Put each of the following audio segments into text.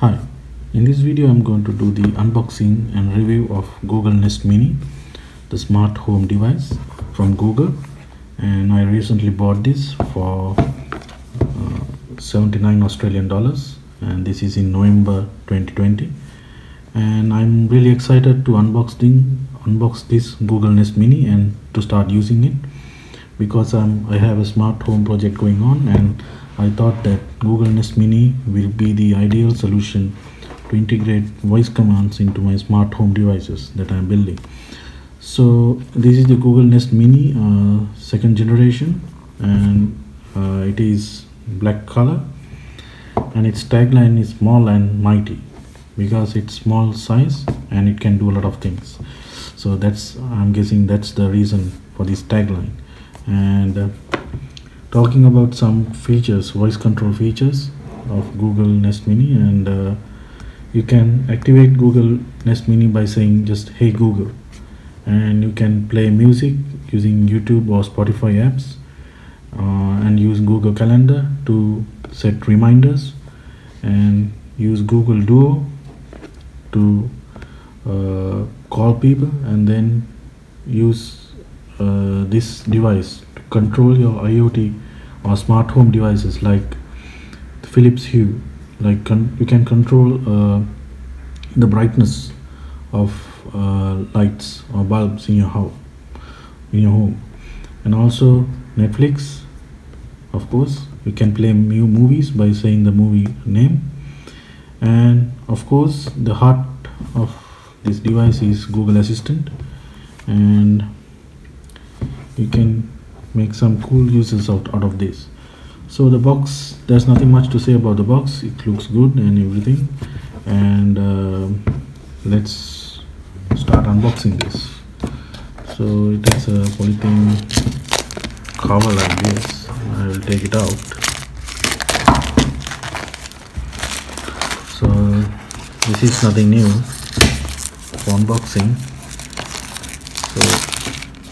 Hi, in this video I'm going to do the unboxing and review of Google Nest Mini, the smart home device from Google, and I recently bought this for 79 Australian dollars, and this is in November 2020, and I'm really excited to unbox this Google Nest Mini and to start using it because I have a smart home project going on, and I thought that Google Nest Mini will be the ideal solution to integrate voice commands into my smart home devices that I'm building. So this is the Google Nest Mini second generation, and it is black color, and its tagline is small and mighty because it's small size and it can do a lot of things. So I'm guessing that's the reason for this tagline. And talking about some features, voice control features of Google Nest Mini, and you can activate Google Nest Mini by saying just "Hey Google," and you can play music using YouTube or Spotify apps, and use Google Calendar to set reminders, and use Google Duo to call people, and then use this device to control your IoT or smart home devices like the Philips Hue. Like you can control the brightness of lights or bulbs in your home, and also Netflix. Of course, you can play new movies by saying the movie name, and of course the heart of this device is Google Assistant, and you can make some cool uses out of this. So the box, there's nothing much to say about the box. It looks good and everything, and let's start unboxing this. So it has a polythene cover like this. I will take it out. So this is nothing new for unboxing. So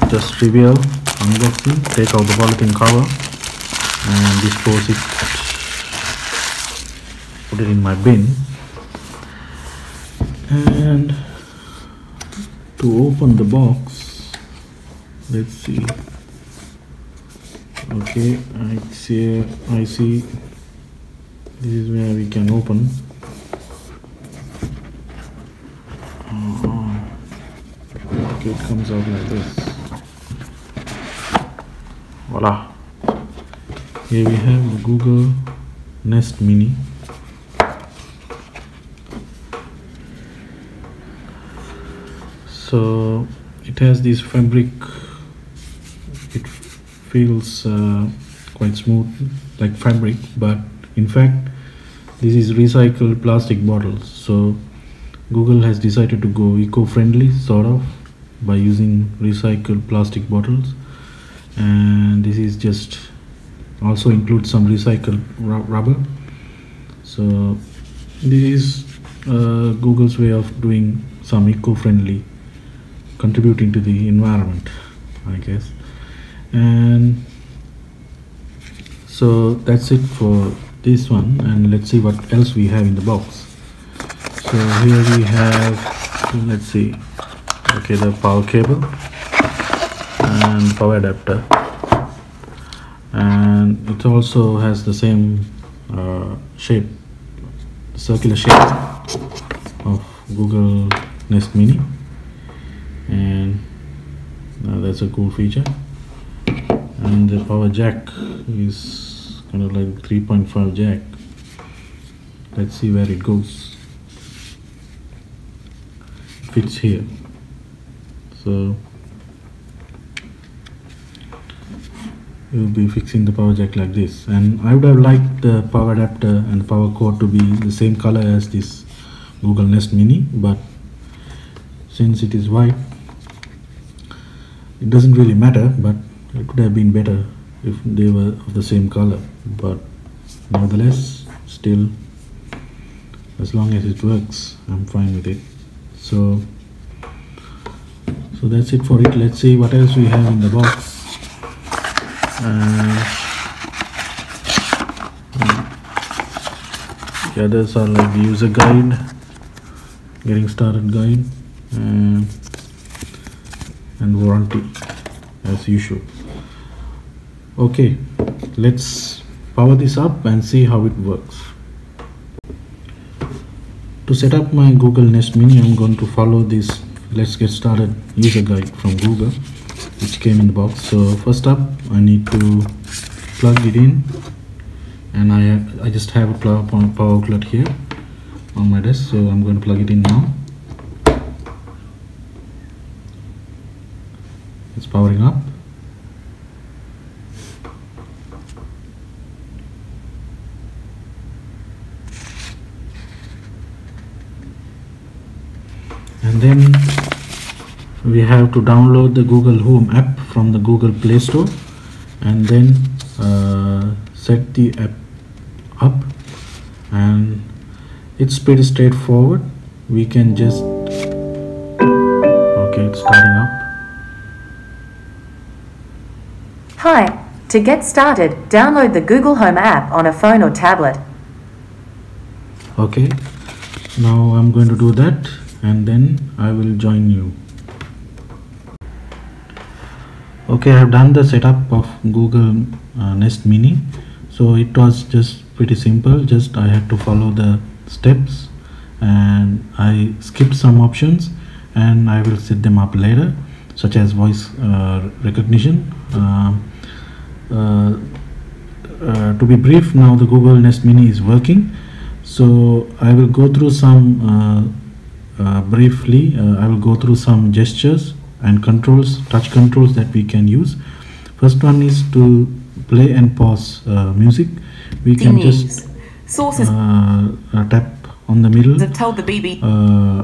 just trivial unboxing. Take out the polythene cover and dispose it, put it in my bin. And to open the box, let's see. Okay, I see this is where we can open. Okay, it comes out like this. Voila, here we have the Google Nest Mini. So it has this fabric. It feels quite smooth like fabric, but in fact this is recycled plastic bottles. So Google has decided to go eco-friendly sort of by using recycled plastic bottles, and this is just also includes some recycled rubber. So this is Google's way of doing some eco-friendly, contributing to the environment, I guess. And so that's it for this one, and let's see what else we have in the box. So here we have, let's see, okay, the power cable and power adapter, and it also has the same shape, circular shape of Google Nest Mini, and that's a cool feature. And the power jack is kind of like 3.5 jack. Let's see where it goes. Fits here. So you'll be fixing the power jack like this, and I would have liked the power adapter and the power cord to be the same color as this Google Nest Mini, but since it is white, it doesn't really matter, but it would have been better if they were of the same color. But nevertheless, still, as long as it works, I'm fine with it. So that's it for it. Let's see what else we have in the box. The others are like the user guide, getting started guide, and warranty as usual. Okay, let's power this up and see how it works. To set up my Google Nest Mini, I'm going to follow this let's get started user guide from Google, which came in the box. So first up, I need to plug it in, and I just have a power outlet here on my desk, so I'm going to plug it in now. It's powering up. And then we have to download the Google Home app from the Google Play Store, and then set the app up, and it's pretty straightforward. We can just okay, it's starting up. Hi, to get started, download the Google Home app on a phone or tablet. Okay, now I'm going to do that, and then I will join you. Okay, I have done the setup of Google Nest Mini. So it was just pretty simple, just I had to follow the steps, and I skipped some options, and I will set them up later, such as voice recognition. To be brief, now the Google Nest Mini is working, so I will go through some briefly. I will go through some gestures and controls, touch controls that we can use. First one is to play and pause music. We can just tap on the middle told the BB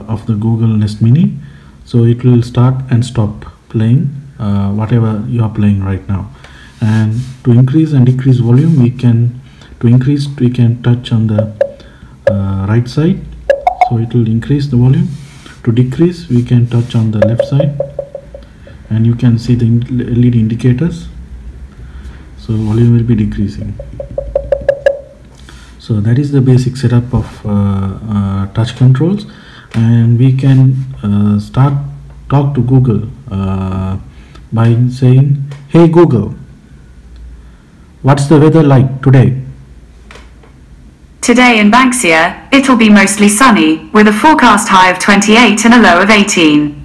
of the Google Nest Mini, so it will start and stop playing whatever you are playing right now. And to increase and decrease volume, we can touch on the right side, so it will increase the volume. To decrease, we can touch on the left side, and you can see the LED indicators, so volume will be decreasing. So that is the basic setup of touch controls, and we can talk to Google by saying, "Hey Google, what's the weather like today?" Today in Banksia, it'll be mostly sunny, with a forecast high of 28 and a low of 18.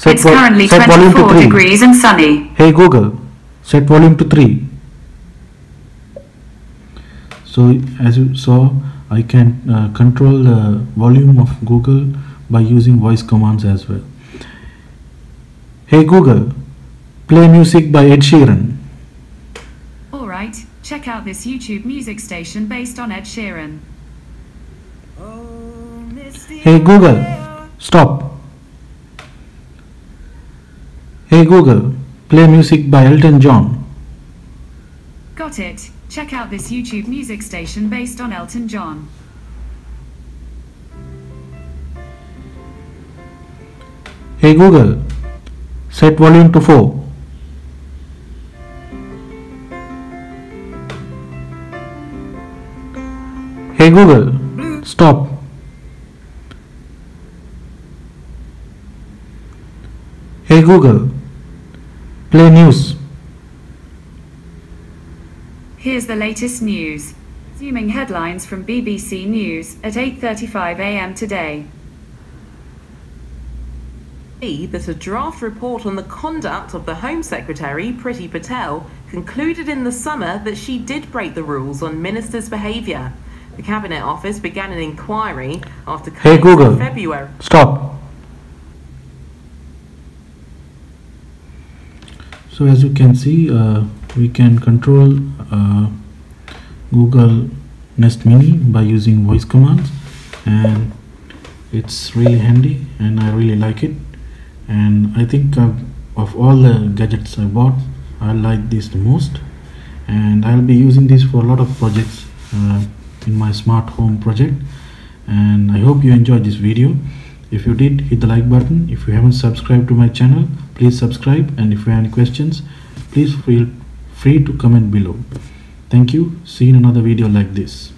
It's currently 24 degrees and sunny. Hey Google, set volume to 3. So as you saw, I can control the volume of Google by using voice commands as well. Hey Google, play music by Ed Sheeran. Alright, check out this YouTube music station based on Ed Sheeran. Hey Google, stop. Hey Google, play music by Elton John. Got it. Check out this YouTube music station based on Elton John. Hey Google, set volume to 4. Hey Google, stop. Hey Google, play news. Here's the latest news. Zooming headlines from BBC News at 8:35 a.m. today. That a draft report on the conduct of the Home Secretary, Priti Patel, concluded in the summer that she did break the rules on ministers' behaviour. The Cabinet Office began an inquiry after Hey Google, in February. Stop. So as you can see, we can control Google Nest Mini by using voice commands, and it's really handy, and I really like it. And I think of all the gadgets I bought, I like this the most, and I'll be using this for a lot of projects in my smart home project. And I hope you enjoyed this video. If you did, hit the like button. If you haven't subscribed to my channel, please subscribe, and if you have any questions, please feel free to comment below. Thank you. See you in another video like this.